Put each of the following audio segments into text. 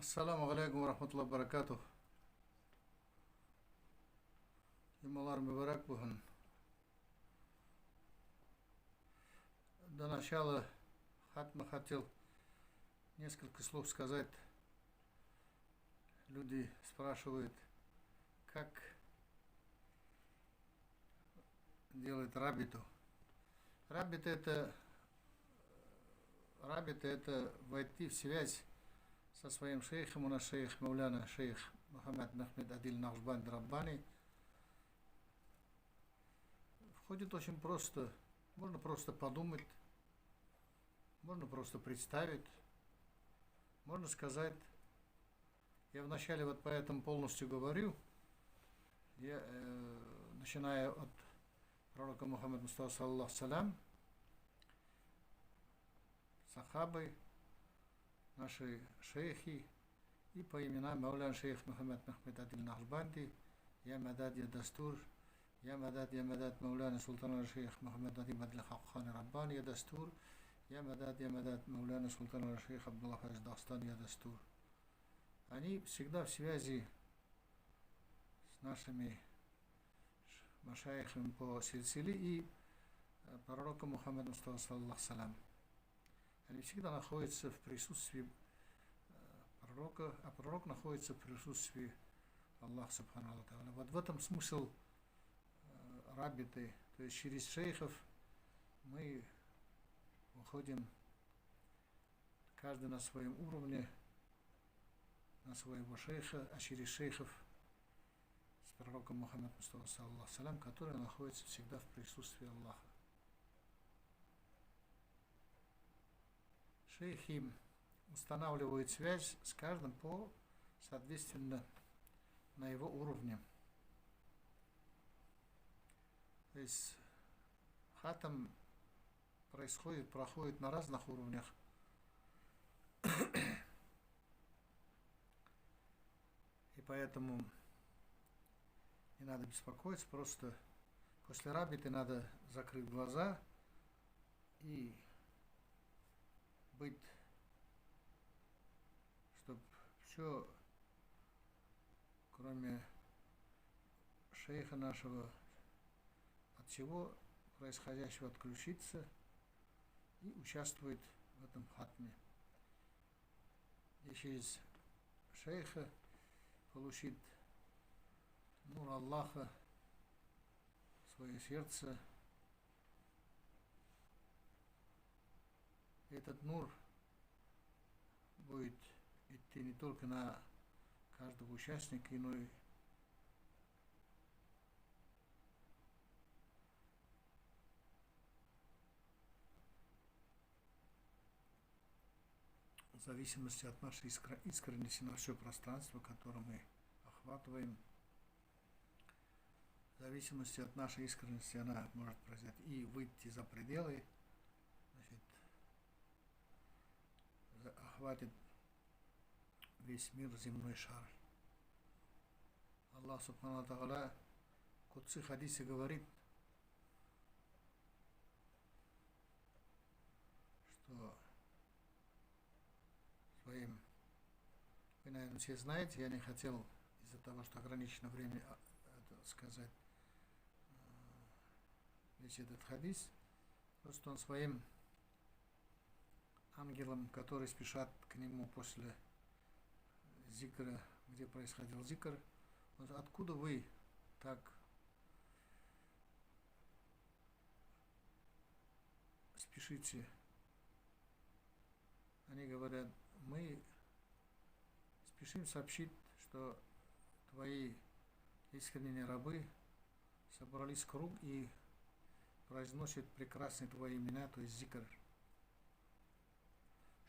Ассаламу алейкум рахматуллах баракатух. Юмалар Мубарак Бухан. До начала хатма хотел несколько слов сказать. Люди спрашивают, как делать рабиту. Рабита это войти в связь со своим шейхом. У нас шейх Мауляна, шейх Мухаммад Махмед Адиль Нахшбанд Раббани. Входит очень просто. Можно просто подумать, можно просто представить, можно сказать. Я вначале вот поэтому полностью говорю, начиная от пророка Мухаммада Мустафа саллаллаху салям, сахабы, наши шейхи, и по именам Маулян шейх Мухаммад Махмед Адиль Нахшбанди, я Мадад, я Дастур, я Мадад Мауляна Султан шейх Мухаммад Надим Адиль Хакхан Раббани, я Дастур, я Мадад Мауляна Султан шейх Абдуллах Аз Дастан, я Дастур. Они всегда в связи с нашими машайхами по сильсиле и пророка Мухаммада Мустафа саллаллаху салям. Они всегда находятся в присутствии пророка, а пророк находится в присутствии Аллаха Субхану ва Тааля. Вот в этом смысл рабиты, то есть через шейхов мы уходим каждый на своем уровне, на своего шейха, а через шейхов с пророком Мухаммадом Мустафа саллаллаху салям, который находится всегда в присутствии Аллаха. Шейхи устанавливают связь с каждым соответственно, на его уровне. То есть хатам проходит на разных уровнях. И поэтому не надо беспокоиться, просто после рабиты надо закрыть глаза и быть, чтобы все, кроме шейха нашего, от всего происходящего отключиться и участвовать в этом хатме. И через шейха получит нур Аллаха в свое сердце. Этот нур будет идти не только на каждого участника, но и в зависимости от нашей искренности на все пространство, которое мы охватываем. В зависимости от нашей искренности она может произойти и выйти за пределы, охватит весь мир, земной шар. Аллах Субхану ва Тааля в Кудси хадисе говорит, что своим, вы, наверное, все знаете, я не хотел из-за того, что ограничено время это сказать весь этот хадис, просто он своим ангелам, которые спешат к нему после зикра, где происходил зикр, откуда вы так спешите? Они говорят, мы спешим сообщить, что твои искренние рабы собрались в круг и произносят прекрасные твои имена, то есть зикр.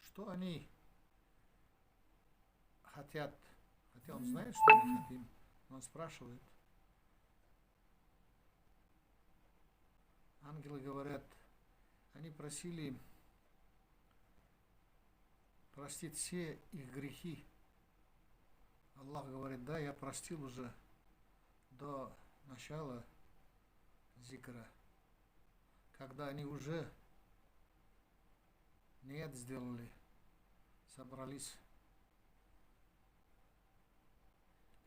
Что они хотят? Хотя он знает, что мы хотим, но он спрашивает. Ангелы говорят, они просили простить все их грехи. Аллах говорит, да, я простил уже до начала зикра, когда они уже ният сделали, собрались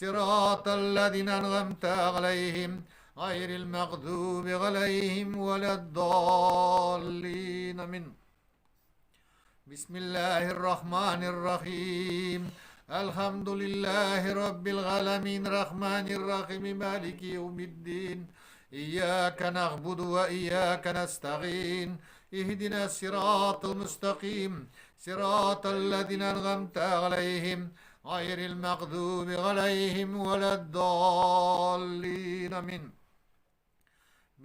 صراط الذين أنعمت عليهم غير المغضوب عليهم ولا الضالين. من بسم الله الرحمن الرحيم. الحمد لله رب العالمين الرحمن الرحيم مالك يوم الدين. إياك نعبد وإياك نستعين. اهدنا الصراط المستقيم صراط الذين أنعمت عليهم غير المغضوب عليهم ولا الضالين. من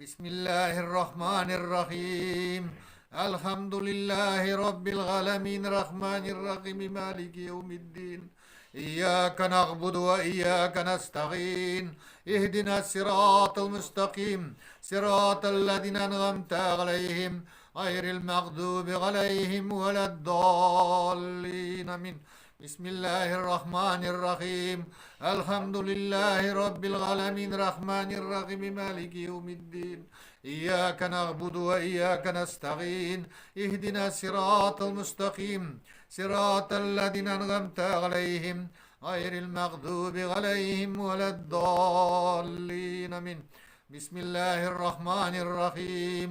بسم الله الرحمن الرحيم. الحمد لله رب العالمين الرحمن الرحيم مالك يوم الدين. إياك نعبد وإياك نستعين. اهدنا الصراط المستقيم صراط الذين أنعمت عليهم غير المغضوب عليهم ولا الضالين. من بسم الله الرحمن الرحيم. الحمد لله رب العالمين الرحمن الرحيم مالك يوم الدين. إياك نعبد وإياك نستعين. اهدنا الصراط المستقيم صراط الذين أنعمت عليهم غير المغضوب عليهم ولا الضالين. من بسم الله الرحمن الرحيم.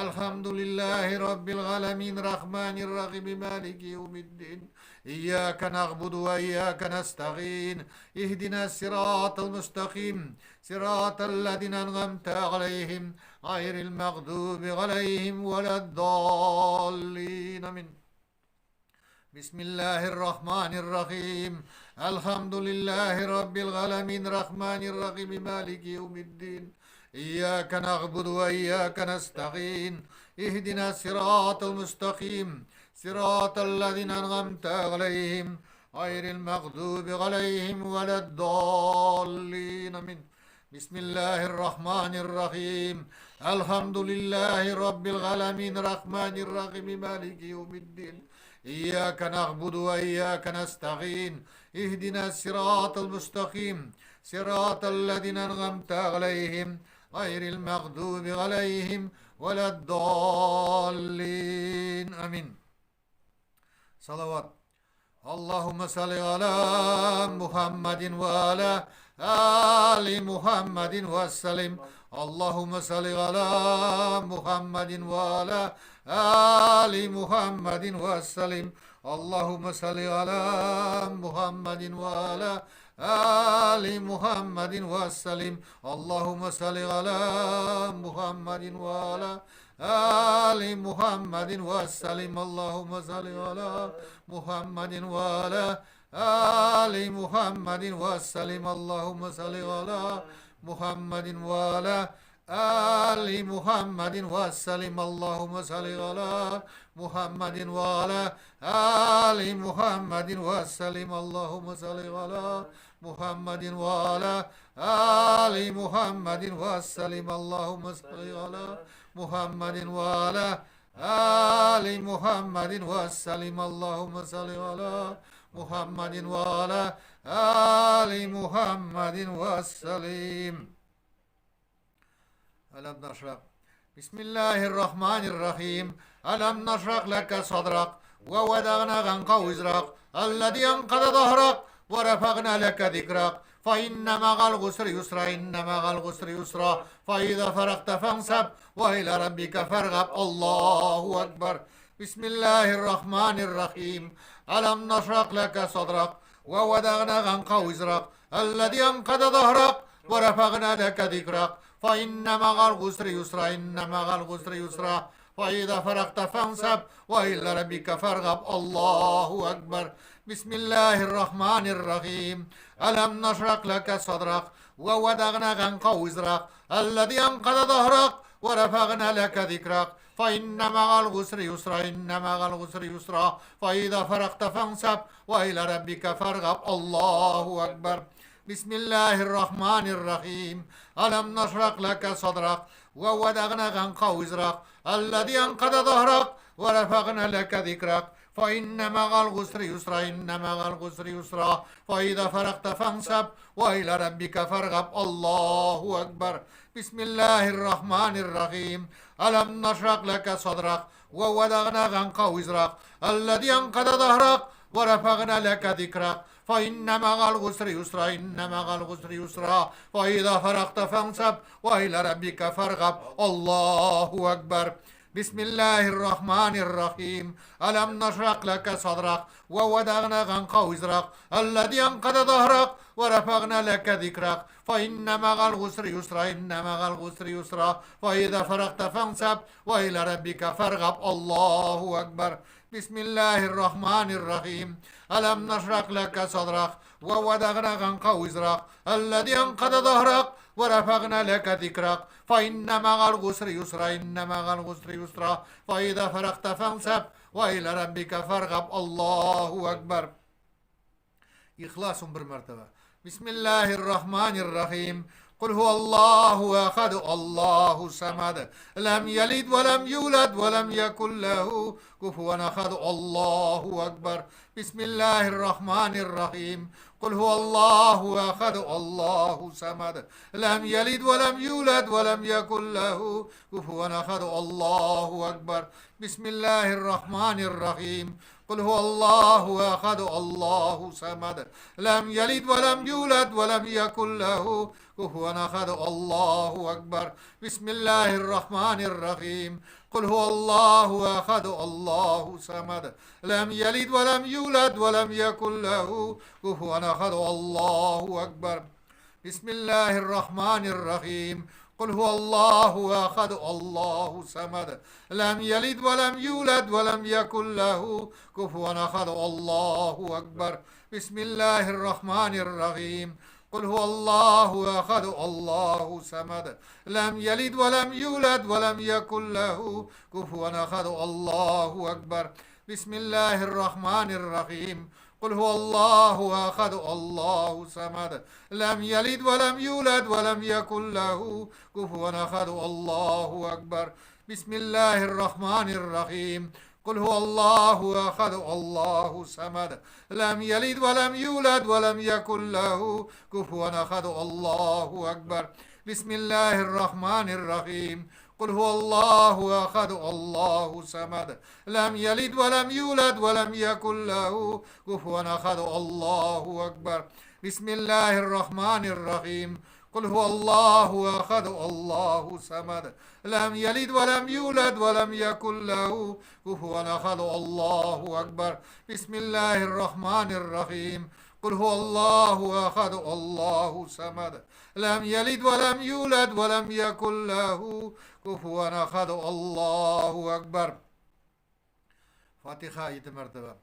الحمد لله رب العالمين الرحمن الرحيم مالك يوم الدين. إياك نعبد وإياك نستعين. اهدنا الصراط المستقيم صراط الذين أنعمت عليهم غير المغضوب عليهم ولا الضالين. من بسم الله الرحمن الرحيم. الحمد لله رب العالمين الرحمن الرحيم مالك يوم الدين. إياك نعبد وإياك نستعين. اهدنا الصراط المستقيم صراط الذين أنعمت عليهم غير المغضوب عليهم ولا الضالين. من بسم الله الرحمن الرحيم. الحمد لله رب العالمين الرحمن الرحيم مالك يوم الدين. إياك نعبد وإياك نستعين. اهدنا الصراط المستقيم صراط الذين أنعمت عليهم غير المغضوب عليهم ولا الضالين. آمين. صلوات. اللهم صل على محمد وعلى آل محمد وسلم. اللهم صل على محمد وعلى آل محمد وسلم. اللهم صل على محمد وعلى آل محمد وسلم. اللهم صل على محمد وعلى آل محمد وسلم. اللهم صل على محمد وعلى آل محمد وسلم. اللهم صل على محمد وعلى آل محمد وسلم. اللهم صل على محمد وعلى آل محمد وسلم. اللهم صل على محمد وعلى آل محمد وسلم. اللهم صل على محمد وعلى آل محمد وسلم. اللهم صل على محمد وعلى آل محمد وسلم. ألم نشرح. بسم الله الرحمن الرحيم. ألم نشرح لك صدرك ووضعنا عنك وزرك الذي أنقض ظهرك ورفعنا لك ذكرك فإن مع العسر يسرا. إن مع العسر يسرا. فإذا فرغت فانصب وإلى ربك فارغب. الله أكبر. بسم الله الرحمن الرحيم. ألم نشرح لك صدرك ووضعنا عنك وزرك الذي أنقض ظهرك ورفعنا لك ذكرك فإن مع العسر يسرا. إن مع العسر يسرا. فإذا فرغت فانصب وإلى ربك فارغب. الله أكبر. بسم الله الرحمن الرحيم. ألم نشرح لك صدرك ووضعنا عنك وزرك الذي أنقض ظهرك ورفعنا لك ذكرك فإن مع العسر يسرا. إن مع العسر يسرا. فإذا فرغت فانصب وإلى ربك فارغب. الله أكبر. بسم الله الرحمن الرحيم. ألم نشرح لك صدرك ووضعنا عنك وزرك الذي أنقض ظهرك ورفعنا لك ذكرك فإن مع العسر يسرا. إن مع العسر يسرا. فإذا فرغت فانصب وإلى ربك فارغب. الله أكبر. بسم الله الرحمن الرحيم. ألم نشرح لك صدرك ووضعنا عنك وزرك الذي أنقض ظهرك ورفعنا لك ذكرك فإن مع العسر يسرا إن مع العسر يسرا فإذا فرغت فانصب وإلى ربك فارغب الله أكبر بسم الله الرحمن الرحيم ألم نشرح لك صدرك ووضعنا عنك وزرك الذي أنقض ظهرك ورفعنا لك ذكرك فإن مع العسر يسرا إن مع العسر يسرا فإذا فرغت فانصب وإلى ربك فارغب الله أكبر بسم الله الرحمن الرحيم ألم نشرح لك صدرك ووضعنا عنك وزرك الذي أنقض ظهرك ورفعنا لك ذكرك فإن مع العسر يسرا إن مع العسر يسرا فإذا فرغت فانصب وإلى ربك فارغب الله أكبر إخلاص بالمرتبة بسم الله الرحمن الرحيم قل هو الله أحد الله الصمد لم يلد ولم يولد ولم يكن له كفوا أحد الله أكبر بسم الله الرحمن الرحيم قل هو الله أحد الله الصمد لم يلد ولم يولد ولم يكن له كفوا أحد الله أكبر بسم الله الرحمن الرحيم قل هو الله أحد الله الصمد لم يلد ولم يولد ولم يكن له كفوا أحد الله أكبر بسم الله الرحمن الرحيم قل هو الله أحد الله الصمد لم يلد ولم يولد ولم يكن له كفوا أحد الله أكبر بسم الله الرحمن الرحيم قل هو الله أحد الله الصمد لم يلد ولم يولد ولم يكن له كفوا أحد الله أكبر بسم الله الرحمن الرحيم قل هو الله أحد الله الصمد لم يلد ولم يولد ولم يكن له كفوا أحد الله أكبر بسم الله الرحمن الرحيم قل هو الله أحد الله الصمد لم يلد ولم يولد ولم يكن له كفوا أحد الله أكبر بسم الله الرحمن الرحيم قل هو الله أحد الله الصمد لم يلد ولم يولد ولم يكن له كفوا أحد الله أكبر بسم الله الرحمن الرحيم قل هو الله أحد الله الصمد لم يلد ولم يولد ولم يكن له كفوا أحد الله أكبر بسم الله الرحمن الرحيم قل هو الله أحد الله الصمد لم يلد ولم يولد ولم يكن له كفوا أحد الله أكبر بسم الله الرحمن الرحيم قل هو الله أحد الله الصمد لم يلد ولم يولد ولم يكن له كفوا أحد الله أكبر فاتحة مرتبة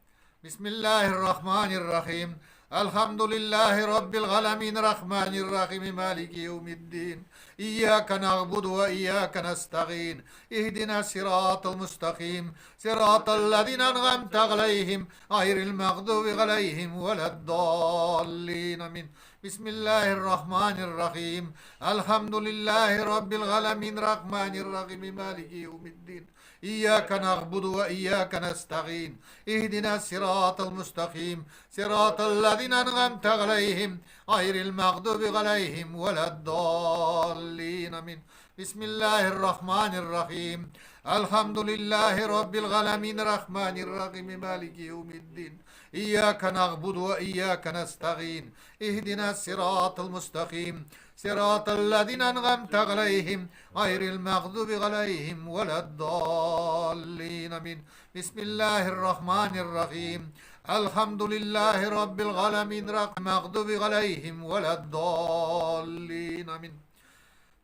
بسم الله الرحمن الرحيم الحمد لله رب العالمين الرحمن الرحيم مالك يوم الدين إياك نعبد وإياك نستعين اهدنا الصراط المستقيم صراط الذين أنعمت عليهم غير المغضوب عليهم ولا الضالين من بسم الله الرحمن الرحيم الحمد لله رب العالمين الرحمن الرحيم مالك يوم الدين إياك نعبد وإياك نستعين اهدنا الصراط المستقيم صراط الذين أنعمت عليهم غير المغضوب عليهم ولا الضالين من بسم الله الرحمن الرحيم الحمد لله رب العالمين الرحمن الرحيم مالك يوم الدين إياك نعبد وإياك نستعين اهدنا الصراط المستقيم صراط الذين أنعمت عليهم غير المغضوب عليهم ولا الضالين من بسم الله الرحمن الرحيم الحمد لله رب العالمين المغضوب عليهم ولا الضالين من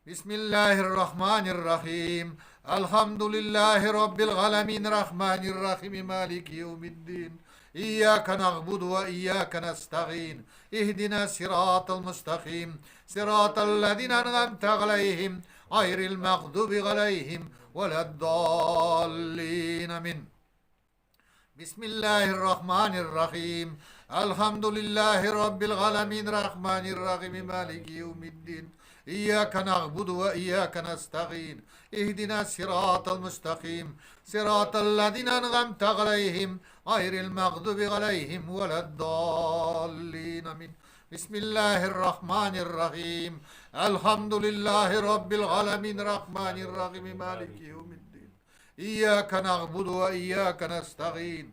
بسم الله الرحمن الرحيم الحمد لله رب العالمين الرحمن الرحيم مالك يوم الدين إياك نعبد وإياك نستعين اهدنا الصراط المستقيم صراط الذين أنعمت عليهم غير المغضوب عليهم ولا الضالين من بسم الله الرحمن الرحيم الحمد لله رب العالمين الرحمن الرحيم مالك يوم الدين إياك نعبد وإياك نستعين اهدنا الصراط المستقيم صراط الذين أنعمت عليهم غير المغضوب عليهم ولا الضالين من بسم الله الرحمن الرحيم الحمد لله رب العالمين الرحمن الرحيم مالك يوم الدين إياك نعبد وإياك نستعين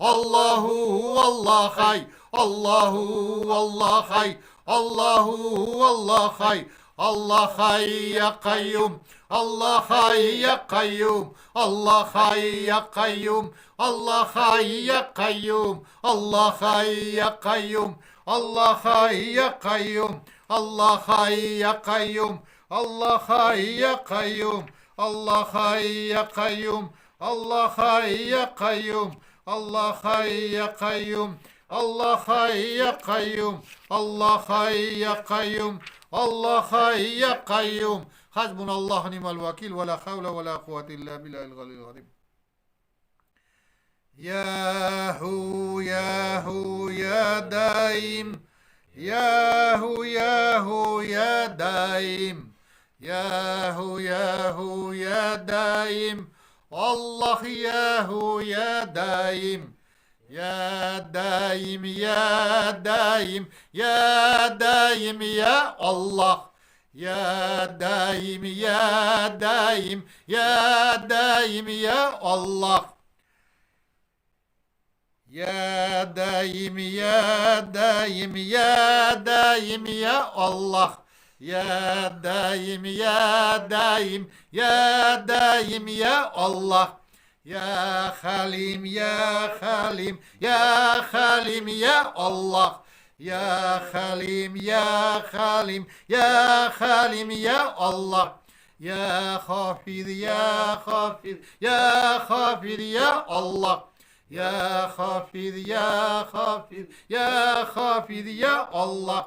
الله والله خي الله والله خي الله والله خي الله خي يا قيوم الله خي يا قيوم الله خي يا قيوم الله خي يا قيوم الله خي يا قيوم الله خي يا قيوم الله خي يا قيوم الله خي يا قيوم الله خي يا قيوم الله خي يا قيوم الله خي يا قيوم الله خي يا قيوم الله خي يا قيوم الله خي يا قيوم حسبنا الله ونعم الوكيل ولا حول ولا قوة إلا بالله العلي العظيم يا هو يا هو يا دايم يا هو يا هو يا دايم يا هو يا هو يا دايم الله يا هو يا دايم يا دايم يا دايم يا دايم يا الله يا دايم يا دايم يا دايم يا الله يا دايم يا دايم يا دايم يا الله يا دايم يا دايم يا دايم يا الله يا خليم يا خليم يا خليم يا الله يا خليم يا خليم يا خليم يا الله يا خافض يا خافض يا خافض يا الله يا خافض يا خافض يا خافض يا الله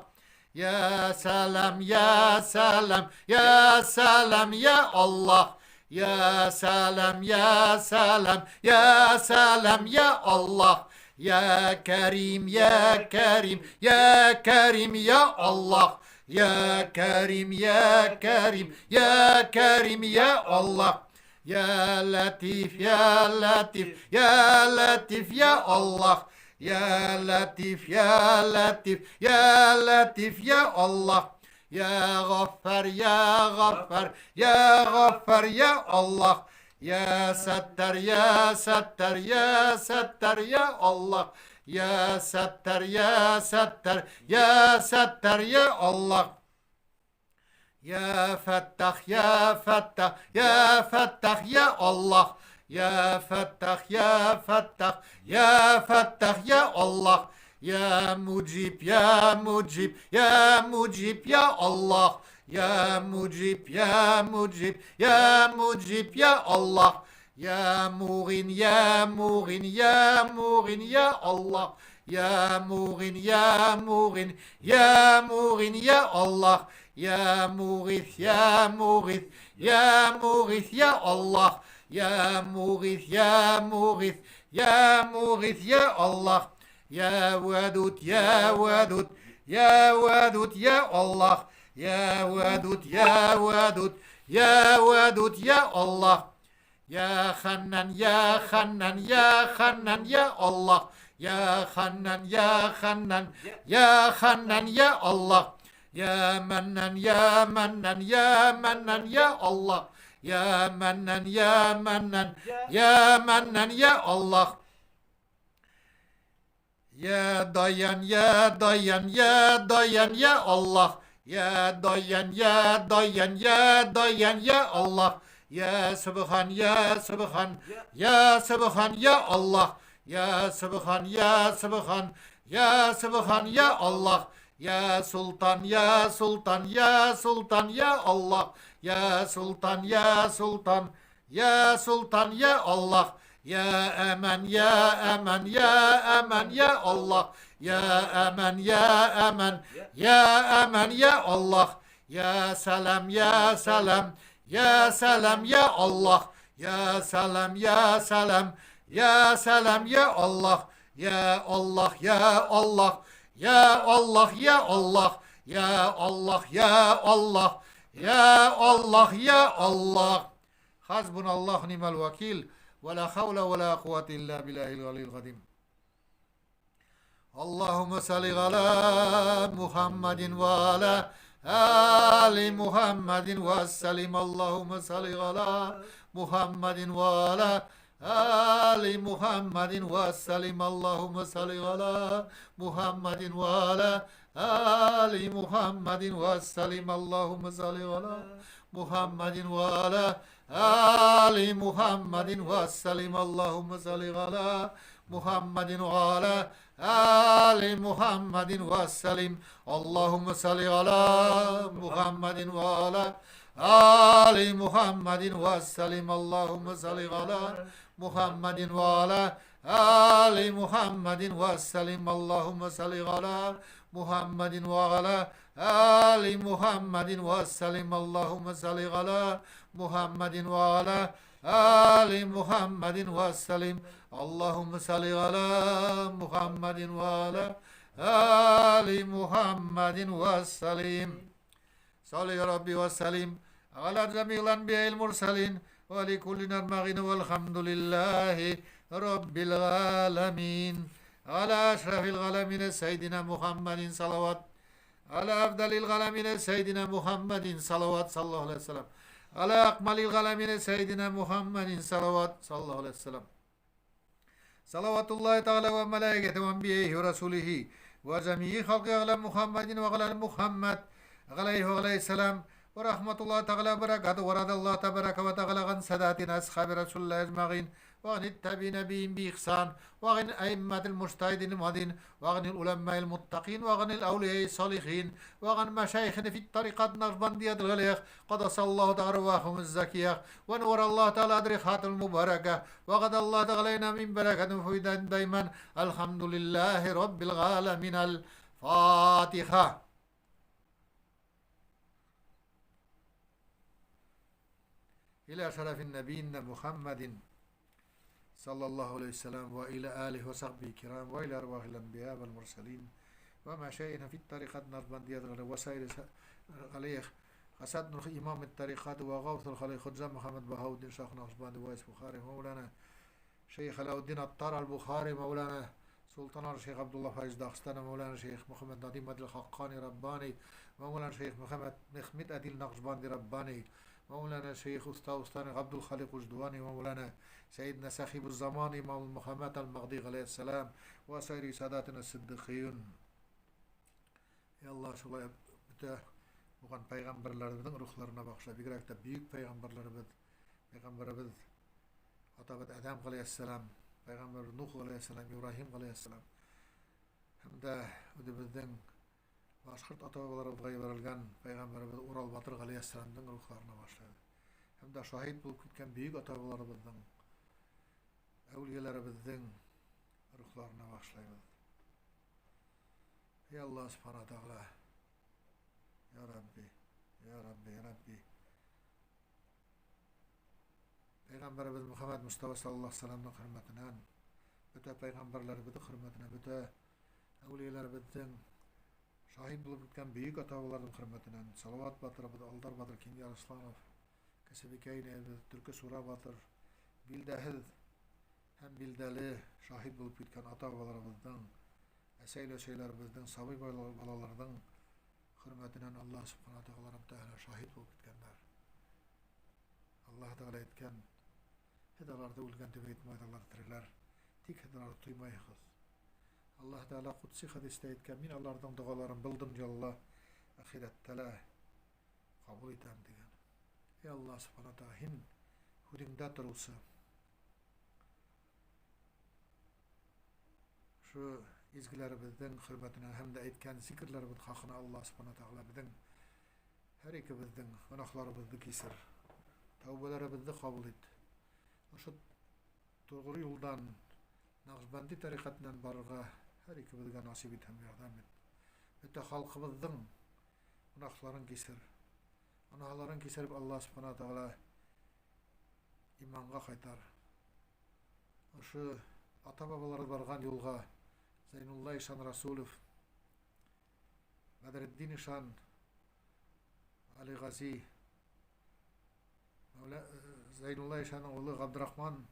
يا سلام يا سلام يا سلام يا الله يا سلام يا سلام يا سلام يا الله يا كريم يا كريم يا كريم يا الله يا كريم يا كريم يا كريم يا الله يا لطيف يا لطيف يا لطيف يا الله يا لطيف يا لطيف يا لطيف يا الله يا غفار يا غفار يا غفار يا الله يا ستر يا ستر يا ستر يا الله يا ستر يا ستر يا ستر يا الله يا فتح يا فتح يا فتح يا الله يا فتح يا فتح يا فتح يا الله يا مجيب يا مجيب يا مجيب يا الله يا مجيب يا مجيب يا مجيب يا الله يا مغن يا مغن يا مغن يا الله يا مغن يا مغن يا مغن يا الله يا مغيث يا مغيث يا مغيث يا الله يا مغيث يا مغيث يا مغيث يا الله يا ودود يا ودود يا ودود يا الله يا ودود يا ودود يا ودود يا الله يا خنان يا خنان يا خنان يا الله يا خنان يا خنان يا خنان يا الله يا منان يا منان يا منان يا الله يا منان يا منان يا منان يا الله يا ضيان يا ضيان يا ضيان يا الله يا ضيان يا ضيان يا ضيان يا الله يا سبحان يا سبحان يا سبحان يا الله يا سبحان يا سبحان يا سبحان يا الله يا سلطان يا سلطان يا سلطان يا الله يا سلطان يا سلطان يا سلطان يا الله يا أمان يا أمان يا أمان يا الله يا أمان يا أمان يا أمان يا الله يا سلام يا سلام يا سلام يا الله يا سلام يا سلام يا سلام يا الله يا الله يا الله يا الله يا الله يا الله يا الله يا الله يا الله حسبنا الله ونعم الوكيل ولا حول ولا قوة إلا بالله العلي العظيم اللهم صل على محمد وعلى آل محمد وسلم اللهم صل على محمد وعلى آل محمد وسلم اللهم صل على محمد وعلى آل محمد وسلم اللهم صل على محمد وعلى آل محمد وسلم اللهم صل على محمد وعلى آل محمد وسلم اللهم صل على محمد وعلى آل محمد وسلم اللهم صل على محمد وعلى آل محمد وسلم اللهم صل على محمد وعلى آل محمد وسلم اللهم صل على محمد وعلى آل محمد وسلم اللهم صل على محمد وعلى آل محمد وسلم صل يا ربي وسلم على جميع الأنبياء المرسلين ولكل نرمغين والحمد لله رب العالمين على أشرف العالمين سيدنا محمد صلوات على أفضل العالمين سيدنا محمد صلوات صلى الله عليه وسلم على أكمل العالمين سيدنا محمد صلوات صلى الله عليه وسلم صلوات الله تعالى وملائكته وأنبيائه ورسوله وجميع خلق على محمد وعلى محمد عليه وعليه السلام ورحمة الله تعالى وبركاته ورضى الله تبارك وتعالى عن ساداتنا أصحاب رسول الله أجمعين وعن التابعين بهم بإحسان وعن أئمة المجتهدين المهدين وعن العلماء المتقين وعن الأولياء الصالحين وعن مشايخنا في الطريقات النقشبندية الغليظ قدس الله تعالى أرواحهم الزكية ونور الله تعالى أدركات المباركة وقد الله تعالى من بركة مفيدة دائما الحمد لله رب العالمين الفاتحة. إلى شرف النبي محمد صلى الله عليه وسلم وإلى آله وصحبه الكرام وإلى أرواح الأنبياء والمرسلين ومشايخنا في الطريقة النقشبندية وسائر الخليق قصد إمام الطريقات وغوث الخليق خجام محمد بهاء الدين شيخ نقشبندي ويس بخاري مولانا شيخ علاء الدين الطار البخاري مولانا سلطان الشيخ عبد الله فايز داغستان مولانا شيخ محمد نديم الدين الحقاني رباني مولانا شيخ محمد مخمد الدين نقشبندي رباني مولانا شيخ أستاذ عبد الخالق وجدواني مولانا سيدنا صاحب الزمان إمام محمد المهدي عليه السلام وسائر ساداتنا الصديقين. Ya Allah şolay bütün bugan peygamberlerimizin ruhlarına bağışla. Bigrak da büyük peygamberlerimiz Atabet Adam aleyhisselam, Peygamber Nuh aleyhisselam, İbrahim aleyhisselam. Hem de bizden başkırt atabalarımızga verilgen Peygamberimiz Ural Batır aleyhisselam'ın ruhlarına başladı. Hem de şahit bulup gitken büyük atabalarımızdan, evliyelerimizden ruhlarına başlayız. Ya Allah subhanahu ta'ala, Ya Rabbi, Ya Rabbi, Ya Rabbi. Peygamberimiz Muhammed Mustafa sallallahu aleyhi ve sellem'in hürmetine, bütün peygamberlerimizin hürmetine, bütün evliyelerimizden şahit bulup gitken büyük atabaların hürmetine, Salavat Batır, Aldar Batır, Kingi Arslanov, Kesebi Keyne, Türkü Sura Batır, Bildehiz, hem bildeli şahit bulup gitken atabalarımızdan, Eseyle şeylerimizden, sabi balalardan hürmetine Allah subhanahu teala şahit bulup gitkenler. Allah Teala etken, hedalarda ulgen tebe etmaydalar tiriler, tik hedalar tuymayıqız. Allah Teala kutsi hadiste etken, min Allah'dan dualarım bildim Calla, ahirettele kabul etem degen. Ey Allah subhanahu teala hin hudingda turulsa, şu izgilerimizden hürmetine hem de etken zikirlerimizin hakkına Allah subhanahu teala bizden her ikimizden günahlarımızı kesir. Tövbelerimizi kabul et. Şu doğru yoldan Naqshbandi tarikatından barıga her ikimizge nasip et hem yardım et. Bütün halkımızın günahlarını kesir. Günahlarını kesirip Allah subhanahu teala imanға qaytar. Şu ata babaları bargan yolga Zeynullah İşan Rasulov, Badreddin İşan, Ali Gazi, Zeynullah İşan'ın oğlu Abdurrahman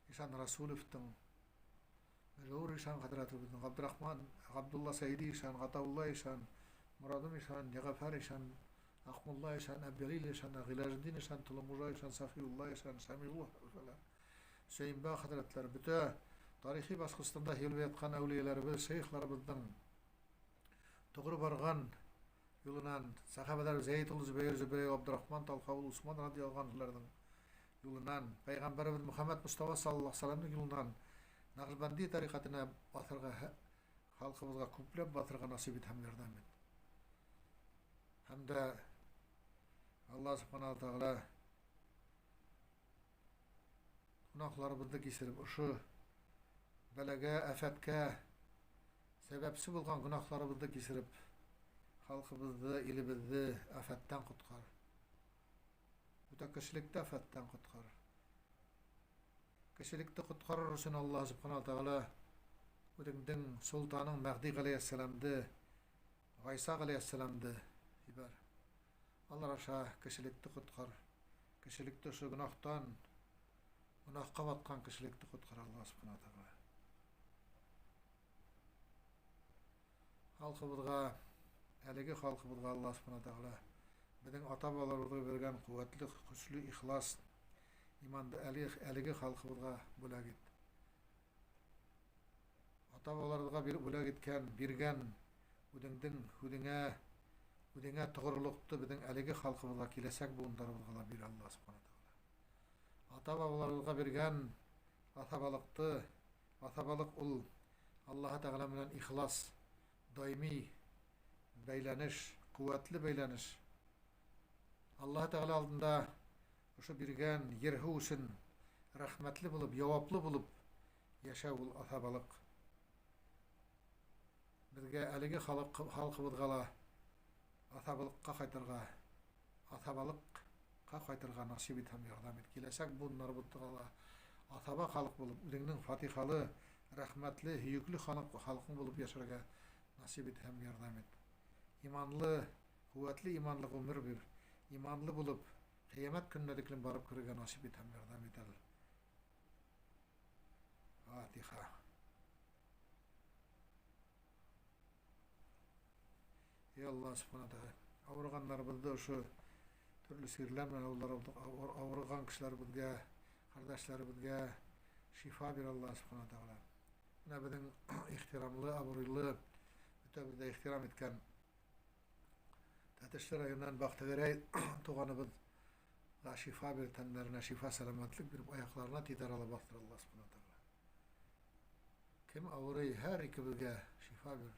İşan Rasulov'tun, Mecur İşan Hadratlı'nın, Abdurrahman, Abdullah Seydi İşan, Gataullah İşan, Muradım İşan, Yagafar İşan, Akmullah İşan, Abdelil İşan, Gilajuddin İşan, Tulumuza İşan, Safiyullah İşan, Samiyullah İşan, Hüseyin Bağ Hazretleri bütün tarihi Başkıstanda hilve etkan evliyelerimiz, şeyhlerimizden doğru bargan yolunan sahabeler Zeydul Zübeyir, Zübeyir, Abdurrahman, Talhavul, Osman radiyallahu anh'lardan yolunan Peygamberimiz Muhammed Mustafa sallallahu aleyhi ve sellem'in yolunan Naqşbandi tarikatına batırga halkımızga komplep batırga nasip et hamlardan men. Hamda Allah subhanahu taala günahlarımızı kesirip uşu belaga afetke sebepsi bulgan günahlarımızı kesirip halkımızı, ilimizi afetten kutkar. Bu kişilikte afetten kutkar. Kişilikte kutkar için Allah subhanahu taala Udingdin Sultanın Mehdi aleyhisselam'dı, Gaysa aleyhisselam'dı ibar. Allah aşağı kişilikte kutkar. Kişilikte şu günahtan günahka batkan kişilikte kutkar Allah subhanahu taala. Halkımızga Әлеге халқыбызға Алла subhanahu taala біздің ата-бабаларымызға берген қуатлы, күчлі ихлас иманды әлеге халқыбызға бүләк ет. Ата-бабаларымызға бүләк еткен, берген үдеңе тұғырлықты біздің әлеге халқыбызға келесек буындарымызға бер Алла subhanahu taala. Ата-бабаларымызға берген атабалық ұл Аллаһ Тағала менен ихлас, даими beyleniş, kuvvetli beyleniş. Allah Teala aldında şu birgen yerhi üçün rahmetli bulup, yavaplı bulup yaşavul atabalık. Bizge eligi halkımızgala atabalıkka kaytırga nasip etem yardım et. Kilesek bunlar buttigala ataba halk bulup, üdünün fatihalı, rahmetli, yüklü halkın bulup yaşarga nasip etem yardım et. İmanlı, kuvvetli imanlı ömür bir, imanlı bulup, kıyamet günlerikli barıp kırıga nasip etem yardım etel. Fatiha. Ey Allah subhanahu ta'ala, avurganlarımızda şu türlü sirlerle avurgan kişilerimizge, kardeşlerimizge şifa bir Allah subhanahu ta'ala. Buna bizim ihtiramlı, avuruylu, mütebide ihtiram etken Ateşler ayından Baktıgırey tuğanımız şifa bir tenlerine, şifa selametlik bir ayaklarına tidar alabaktır Allah subhanahu ta'ala. Kim avurayı her ikibizge şifa bir.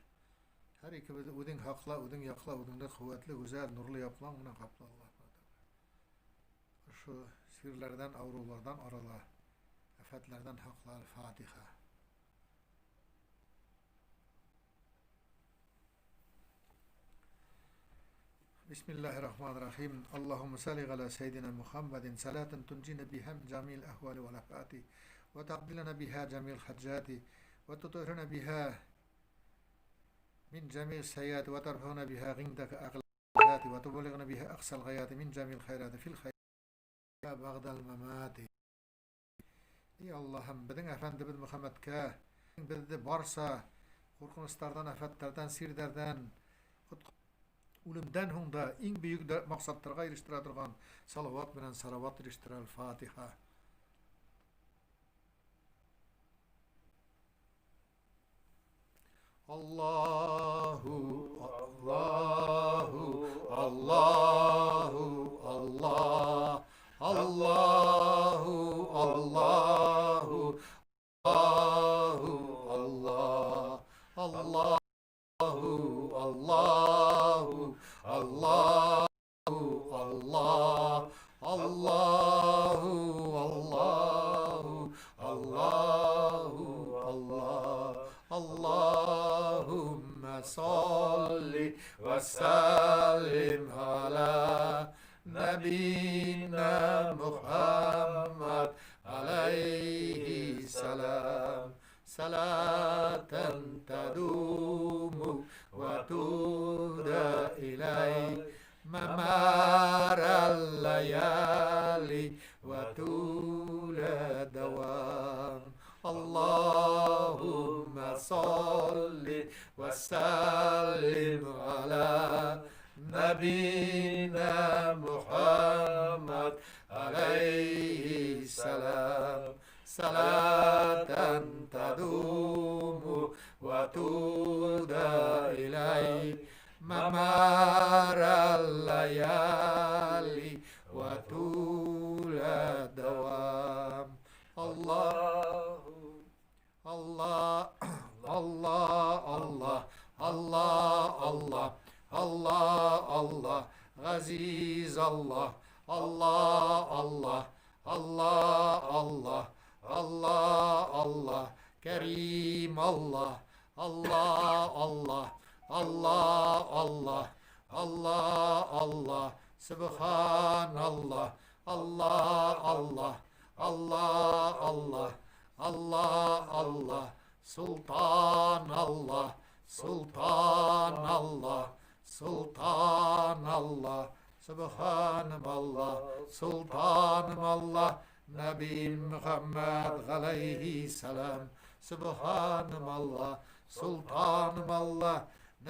Her ikibizge udin hakla, udin yakla, udin'de kuvvetli, güzel, nurlu yapılan buna kaplı Allah subhanahu ta'ala. Şu sirlerden, avrulardan arala, afetlerden haklar, Fatiha. Bismillahirrahmanirrahim. Allahümme salli ala seyyidina Muhammedin salaten tunjina biha min cami'il ahvali wal afati ve taqbilana biha cami'il hajjati ve tutahhirna biha min cami'il sayyiati ve tarfa'na biha gindaka aqlati ve tuballighna biha aqsal ghayati min cami'il khayrati fil khayri ba'dal mamati. Ey Allah'ım bizim Efendimiz Muhammed'ke bizde varsa korkunçlardan, afetlerden, sirlerden Ulumdan hunda en büyük maksatlarga eriştire turgan salavat bilen salavat eriştirer Fatiha. Allahu Allahu Allahu Allah Allahu Allahu Allahu Allah Allahu Allahu Allah Allah Allahu Allahu Allahu Allah Allahümme salli ve sellim ala Nebina Muhammed aleyhi selam salaten tedumu ve tuda ileyh memaral layali ve tula devam Allahümme salli ve sellim ala Nebina Muhammed aleyhi selam صلاة تدوم وتهدى إليه ممر الليالي وطول الدوام. الله الله الله الله الله الله الله الله عزيز الله الله الله الله الله الله الله كريم الله الله الله الله الله الله الله سبحان الله الله الله الله الله الله الله سلطان الله سلطان الله سلطان الله سبحان الله سلطان الله نبي محمد عليه السلام سبحان الله سلطان الله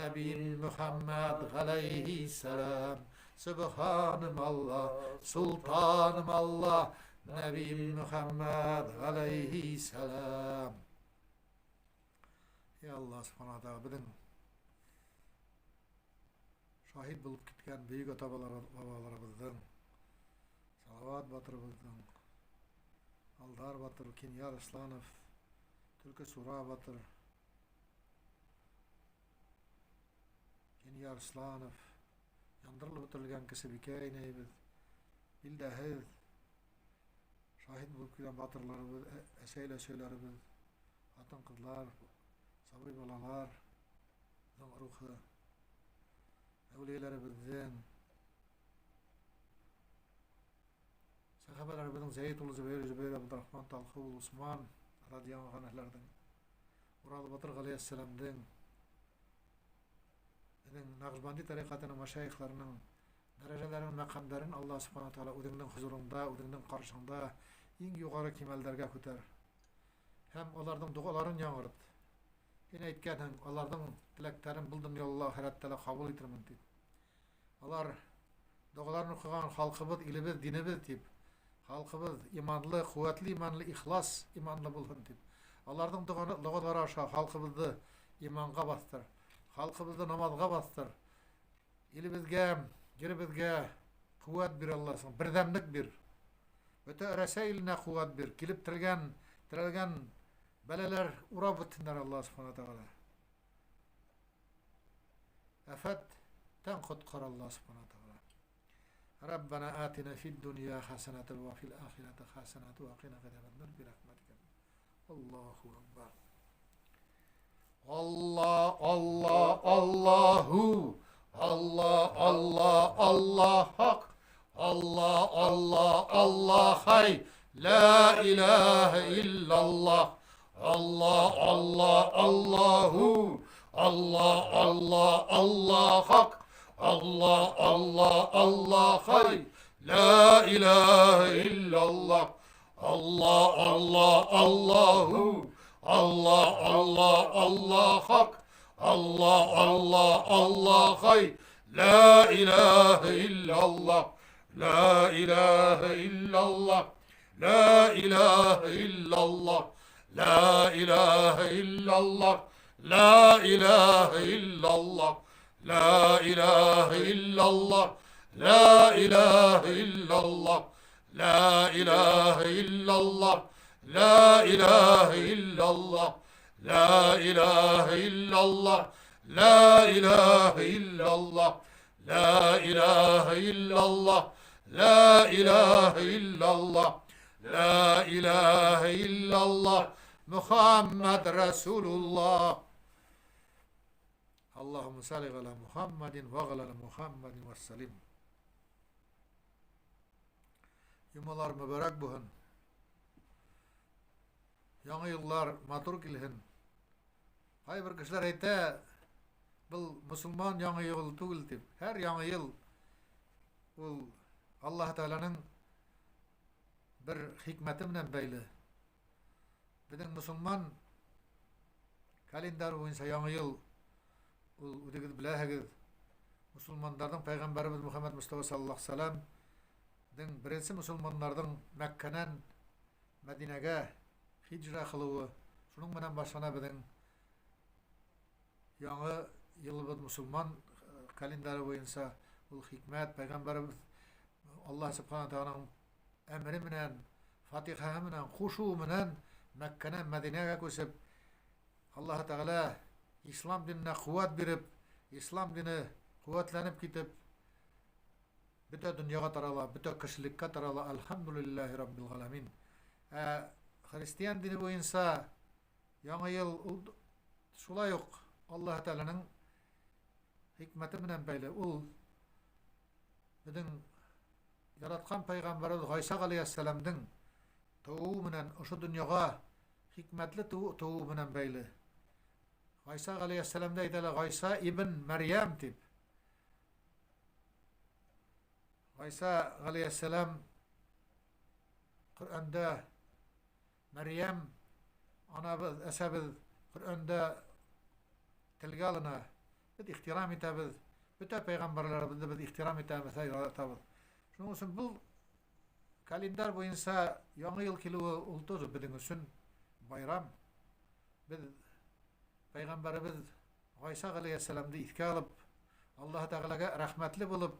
نبي محمد عليه السلام سبحان الله سلطان الله نبي محمد عليه السلام. Ya Allah subhanahu ta'ala bizim şahit bulup gitken büyük babalarımızdan Salavat Batırımızdan Aldar Batır, Kinyar Islanov, Türkü Sura Batır, Kinyar Islanov, yandırılıp bitirilgen kisi bikeyneybiz, bildehiz, şahit bulup giden batırlarımız, eseylerimiz, hatın kızlar, sabri balalar, ruhu, evliyelerimizden, sahabelerimizdin Zeydul Zübeyir Abdurrahman Talhul Osman radiyallahu anh'lardan Ural Batır aleyhisselam'dan Naqşbandi tarikatının maşayihlarının derecelerinin makamlarının Allah subhanahu teala ödünün huzurunda, ödünün karşında en yukarı kemallerge köter. Hem onlardan duaların yanırıp yine etken onlardan dileklerin buldum yollar ahirettele kabul etirmin deyip onlar dualarını okuyan halkımız, ilimiz, dinimiz deyip halkımız imanlı, kuvvetli imanlı, ihlas imanlı bulsun deyip onlardan duaları aşağı halkımızı imanға bastır, halkımızı namazға bastır, ilimizge, giribizge kuvvet bir Allah'sın, birdemlik bir öte resailine kuvvet bir kilip tirelgen beleler ura bütünler Allah subhanahu ta'ala efet tenkut kar Allah subhanahu ta'ala. Rabbena atina fid dunya haseneten ve fil ahireti haseneten ve qina azabennar bi rahmetik. Allahu ekber. Allah Allah Allahu Allah Allah Allah hak Allah Allah Allah hay la ilahe illallah Allah Allah Allahu Allah Allah Allah hak Allah Allah Allah hay la ilahe illallah Allah Allah Allahu Allah Allah Allah hak Allah Allah Allah hay la ilahe illallah la ilahe illallah la ilahe illallah la ilahe illallah la ilahe illallah la ilahe illallah la ilahe illallah la ilahe illallah la ilahe illallah la ilahe illallah la ilahe illallah la ilahe illallah la ilahe illallah la ilahe illallah Muhammed Resulullah. Allahümme salli ala Muhammedin ve ala Muhammedin ve sellim. Yumalar mübarek buhun. Yanı yıllar matur kilhin. Hay bir kişiler ete bu Müslüman yanı yıl tugul tip. Her yanı yıl bu Allah Teala'nın bir hikmeti bilen beyli. Bizim Müslüman kalender boyunca yanı yıl ödegid bilehegiz Müslümanlardan Peygamberimiz Muhammed Mustafa sallallahu aleyhi ve sellem birinci Müslümanlardan Mekke'den Medine'ge hicra kılığı, şunun bilen başlana bilen yaňy ýylby musulman kalendary boýunça ul hikmet Peygamberimiz Allah subhanahu wa ta'ala emri bilen Fatiha bilen huşu bilen Mekke'den Medine'ye köçüp Allah Teala İslam dinine kuvvet berip İslam dini kuvvetlenip gitip bütün dünýäge tarala, bütün kişilikke tarala elhamdülillahi rabbil alamin. Hristiyan dini boyunca yaňy ýyl şulay ok Allah Teala'nın hikmeti bilen beýle ul biziň yaratkan Peygamberimiz Gaysa aleyhisselam'dyň toğu bilen şu dünýäge hikmetli toğu bilen beýle. Gaysa aleyhisselam'da aýdalar Gaysa ibn Meryem dip. Gaysa aleyhisselam Kur'an'da Meryem anabız, esebiz Kur'an'da tilge alyna. Biz ihtiram etäbiz. Bütün peygamberlerimizi biz ihtiram etäbiz, taýýarlatabız. Şonuň üçin bu kalendar boýunça ýaňy ýyl kilugy ultuzy biziň üçin bayram. Biz peygamberimiz Gaysa aleyhisselam'dy iskä alyp Allah Teala'ga rahmetli bolup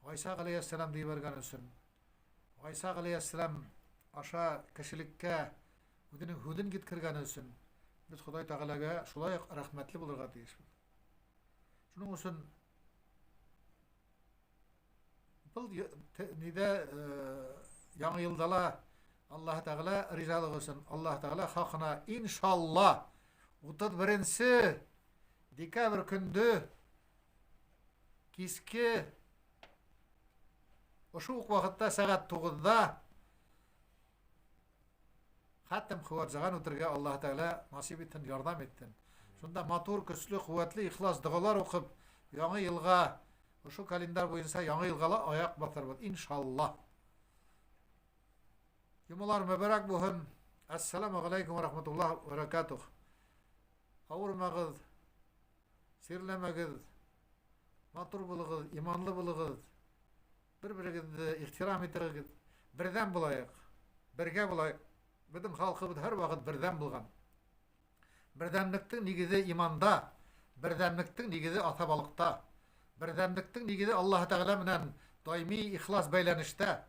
Gaysa aleyhisselam diýip bergen üçin Gaysa aleyhisselam aşa kişilikke hudun gitkirgen üçin biz Hudaý Teala'ga şulay rahmetli bolurga diýişmiz. Şonuň üçin bu nide ýaňy ýyldala Allah Teala rizalygy üçin Allah Teala hakyna inşallah 31 dekabr gündü kiski oşu wagtda sagat 9'da hattam howatjagan oturga Allah Teala nasip ettin, yardam ettin. Şunda matur, köçlü, kuvvetli, ihlas dualar okup ýaňy ýylga oşu kalendar boýunça ýaňy ýylga ayak batyrbız inşallah. Ýumalar mübarek bolsun. Assalamu aleykum we rahmetullahi we berekatuh. Awurmagyz, sirlemegiz, matur bolugyz, imanly bolugyz, bir-biriňizi ihtiram etirigiz, birden bolaýyk, birge bolaýyk. Bizim halkımız her vakit birden bulgan. Birdemliktin nigizi imanda, birdemliktin nigizi atabalıkta, birdemliktin nigizi Allah Teala bilen daimi ihlas beýlenişde,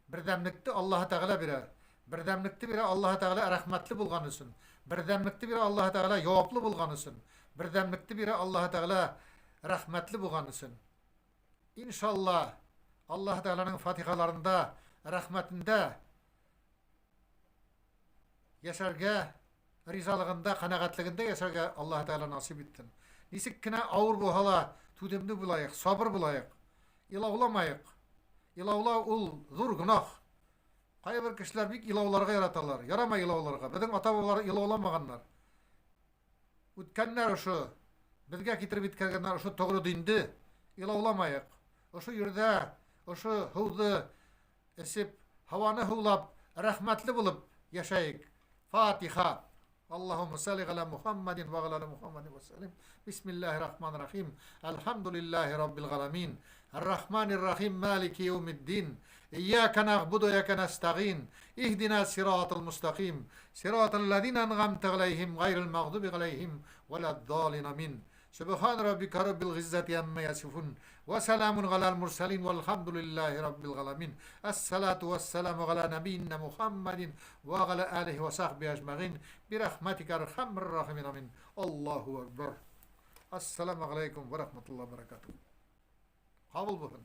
birdemlikti Allah Teala birer, birdemlikti bire Allah Teala rahmetli bulgan üçün, birdemlikti bire Allah Teala yowaply bulgan üçün, birdemlikti bire Allah Teala rahmetli bulgan üçün. İnşallah Allah Teala'nın fatihalarında, rahmetinde yaşarga, rizalygynda, kanagatliginde yaşarga Allah Teala nasip ettin. Nisikkine awur bohala, tudemli bulaýyk, sabır bulaýyk, ilawlamaýyk. Ilawla ul zur günah. Gaýbir kişiler bik ilawlarga yaratarlar. Yaramay ilawlarga. Biziň ata-babalar ilawlamaganlar. Ütkenler şu, bizge kitirip bitkergenler şu togry dindi. Ilawlamaýyk. Şu ýerde, şu howdy esip, hawany howlap, rahmetli bolup yaşaýyk. Fatiha. Allahumme salli ala Muhammedin ve ala Muhammedin ve sellim. Bismillahirrahmanirrahim. Elhamdülillahi rabbil alamin. Errahmanirrahim. Maliki yevmiddin. İyyâke na'budu ve iyyâke nestaîn. İhdina sıratal mustaqim. Sıratal lezîne en'amte aleyhim gayril mağdubi aleyhim veleddâlin. Amin. Subhan rabbika rabbil izzati amma yasifun. Ve selamun alel murselin velhamdülillahi rabbil alamin. Esselatu vesselamu ala nebiyyina Muhammedin ve ala alihi ve sahbihi ecmaîn. Bi rahmetike erhamir rahimin. Amin. Allahu ekber. Esselamu aleykum ve rahmetullahi ve berekatuhu. Kabul bulun.